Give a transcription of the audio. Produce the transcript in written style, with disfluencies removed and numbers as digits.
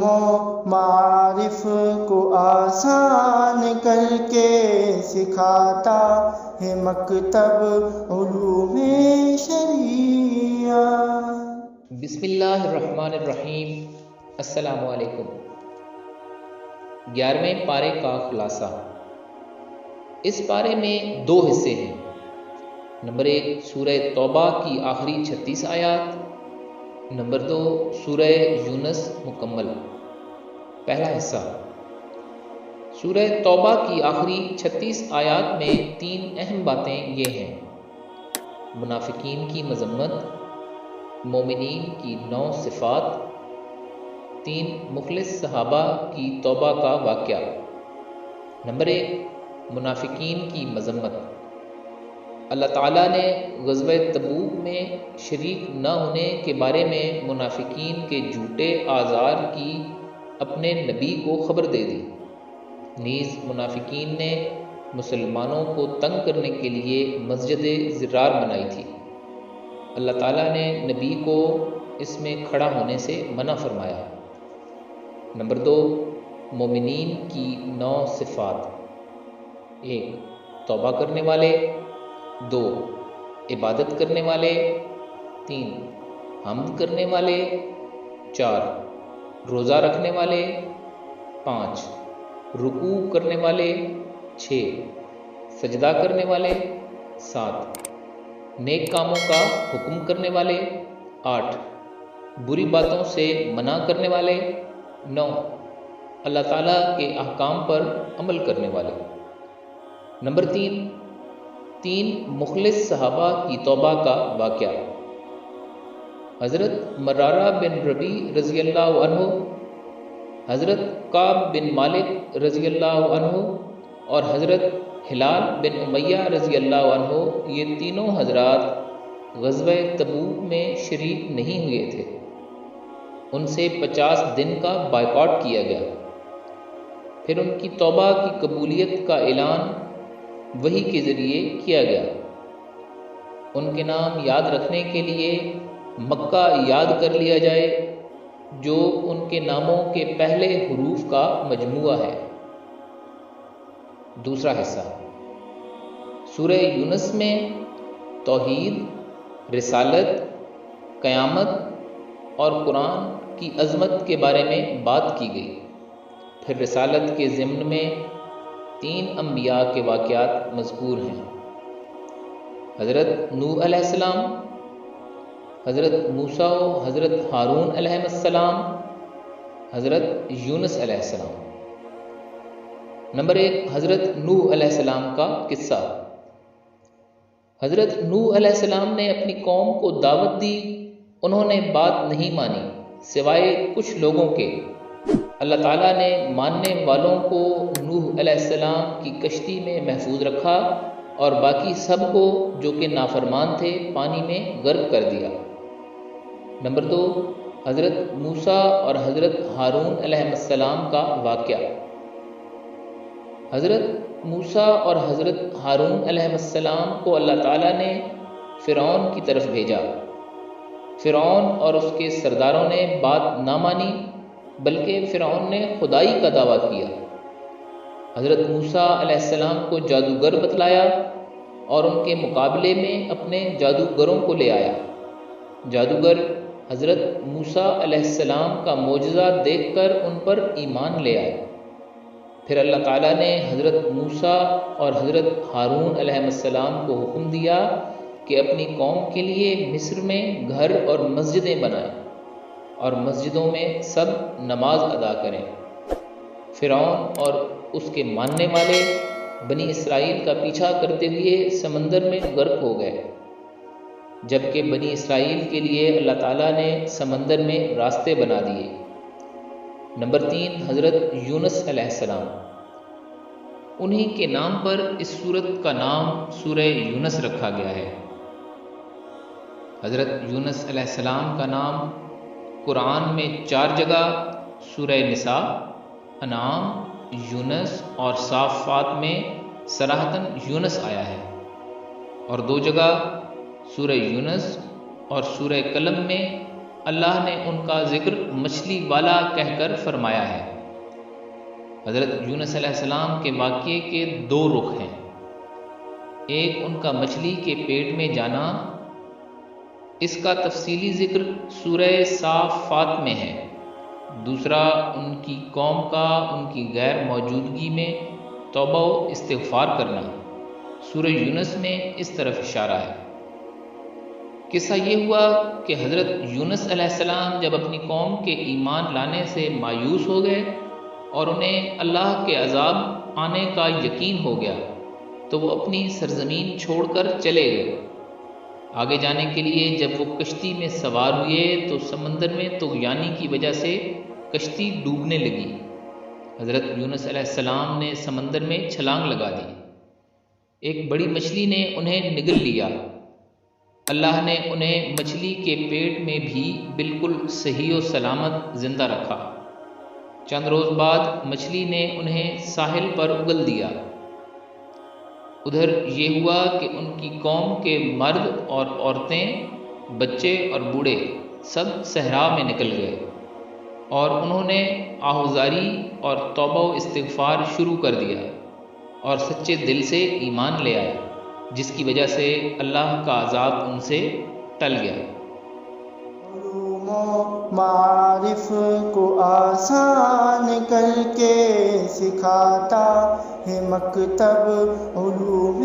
و معارف کو آسان کر کے سکھاتا ہے مکتب علوم شریعہ۔ بسم اللہ الرحمن الرحیم۔ السلام علیکم۔ 11ویں پارے کا خلاصہ۔ اس پارے میں 2 حصے ہیں۔ نمبر 1 سورہ توبہ کی آخری 36 آیات، نمبر 2 سورہ یونس مکمل۔ پہلا حصہ، سورہ توبہ کی آخری 36 آیات میں 3 اہم باتیں یہ ہیں: منافقین کی مذمت، مومنین کی 9 صفات، 3 مخلص صحابہ کی توبہ کا واقعہ۔ نمبر 1 منافقین کی مذمت۔ اللہ تعالیٰ نے غزوہ تبوک میں شریک نہ ہونے کے بارے میں منافقین کے جھوٹے اعذار کی اپنے نبی کو خبر دے دی۔ نیز منافقین نے مسلمانوں کو تنگ کرنے کے لیے مسجد ضرار بنائی تھی۔ اللہ تعالیٰ نے نبی کو اس میں کھڑا ہونے سے منع فرمایا۔ نمبر 2 مومنین کی 9 صفات: 1 توبہ کرنے والے، 2 عبادت کرنے والے، 3 حمد کرنے والے، 4 روزہ رکھنے والے، 5 رکوع کرنے والے، 6 سجدہ کرنے والے، 7 نیک کاموں کا حکم کرنے والے، 8 بری باتوں سے منع کرنے والے، 9 اللہ تعالیٰ کے احکام پر عمل کرنے والے۔ نمبر 3 مخلص صحابہ کی توبہ کا واقعہ۔ حضرت مرارہ بن ربیع رضی اللہ عنہ، حضرت کعب بن مالک رضی اللہ عنہ اور حضرت ہلال بن امیہ رضی اللہ عنہ، یہ تینوں حضرات غزوہ تبوک میں شریک نہیں ہوئے تھے۔ ان سے 50 دن کا بائیکاٹ کیا گیا۔ پھر ان کی توبہ کی قبولیت کا اعلان وحی کے ذریعے کیا گیا۔ ان کے نام یاد رکھنے کے لیے مکہ یاد کر لیا جائے، جو ان کے ناموں کے پہلے حروف کا مجموعہ ہے۔ دوسرا حصہ، سورہ یونس میں توحید، رسالت، قیامت اور قرآن کی عظمت کے بارے میں بات کی گئی۔ پھر رسالت کے ضمن میں 3 انبیاء کے واقعات مذکور ہیں: حضرت نوح علیہ السلام، حضرت موسیٰ و حضرت ہارون علیہ السلام، حضرت یونس علیہ السلام۔ نمبر 1 حضرت نوح علیہ السلام کا قصہ۔ حضرت نوح علیہ السلام نے اپنی قوم کو دعوت دی، انہوں نے بات نہیں مانی سوائے کچھ لوگوں کے۔ اللہ تعالیٰ نے ماننے والوں کو نوح علیہ السلام کی کشتی میں محفوظ رکھا اور باقی سب کو جو کہ نافرمان تھے پانی میں غرق کر دیا۔ نمبر 2 حضرت موسیٰ اور حضرت ہارون علیہ السلام کا واقعہ۔ حضرت موسیٰ اور حضرت ہارون علیہ السلام کو اللہ تعالیٰ نے فرعون کی طرف بھیجا۔ فرعون اور اس کے سرداروں نے بات نہ مانی، بلکہ فرعون نے خدائی کا دعویٰ کیا۔ حضرت موسیٰ علیہ السلام کو جادوگر بتلایا اور ان کے مقابلے میں اپنے جادوگروں کو لے آیا۔ جادوگر حضرت موسیٰ علیہ السلام کا معجزہ دیکھ کر ان پر ایمان لے آئے۔ پھر اللہ تعالیٰ نے حضرت موسیٰ اور حضرت ہارون علیہ السلام کو حکم دیا کہ اپنی قوم کے لیے مصر میں گھر اور مسجدیں بنائیں اور مسجدوں میں سب نماز ادا کریں۔ فرعون اور اس کے ماننے والے بنی اسرائیل کا پیچھا کرتے ہوئے سمندر میں غرق ہو گئے، جبکہ بنی اسرائیل کے لیے اللہ تعالیٰ نے سمندر میں راستے بنا دیے۔ نمبر 3 حضرت یونس علیہ السلام۔ انہی کے نام پر اس سورت کا نام سورہ یونس رکھا گیا ہے۔ حضرت یونس علیہ السلام کا نام قرآن میں 4 جگہ سورہ نساء، انعام، یونس اور صافات میں صراحتاً یونس آیا ہے، اور 2 جگہ سورہ یونس اور سورہ قلم میں اللہ نے ان کا ذکر مچھلی والا کہہ کر فرمایا ہے۔ حضرت یونس علیہ السلام کے واقعے کے دو رخ ہیں، ایک ان کا مچھلی کے پیٹ میں جانا، اس کا تفصیلی ذکر سورہ صافات میں ہے، دوسرا ان کی قوم کا ان کی غیر موجودگی میں توبہ و استغفار کرنا، سورہ یونس میں اس طرف اشارہ ہے۔ قصہ یہ ہوا کہ حضرت یونس علیہ السلام جب اپنی قوم کے ایمان لانے سے مایوس ہو گئے اور انہیں اللہ کے عذاب آنے کا یقین ہو گیا تو وہ اپنی سرزمین چھوڑ کر چلے گئے۔ آگے جانے کے لیے جب وہ کشتی میں سوار ہوئے تو سمندر میں طغیانی کی وجہ سے کشتی ڈوبنے لگی۔ حضرت یونس علیہ السلام نے سمندر میں چھلانگ لگا دی، ایک بڑی مچھلی نے انہیں نگل لیا۔ اللہ نے انہیں مچھلی کے پیٹ میں بھی بالکل صحیح و سلامت زندہ رکھا۔ چند روز بعد مچھلی نے انہیں ساحل پر اگل دیا۔ ادھر یہ ہوا کہ ان کی قوم کے مرد اور عورتیں، بچے اور بوڑھے سب صحرا میں نکل گئے اور انہوں نے آہوزاری اور توبہ و استغفار شروع کر دیا اور سچے دل سے ایمان لے آئے، جس کی وجہ سے اللہ کا عذاب ان سے ٹل گیا۔ علوم و معارف کو آسان کر کے سکھاتا ہے مکتب علوم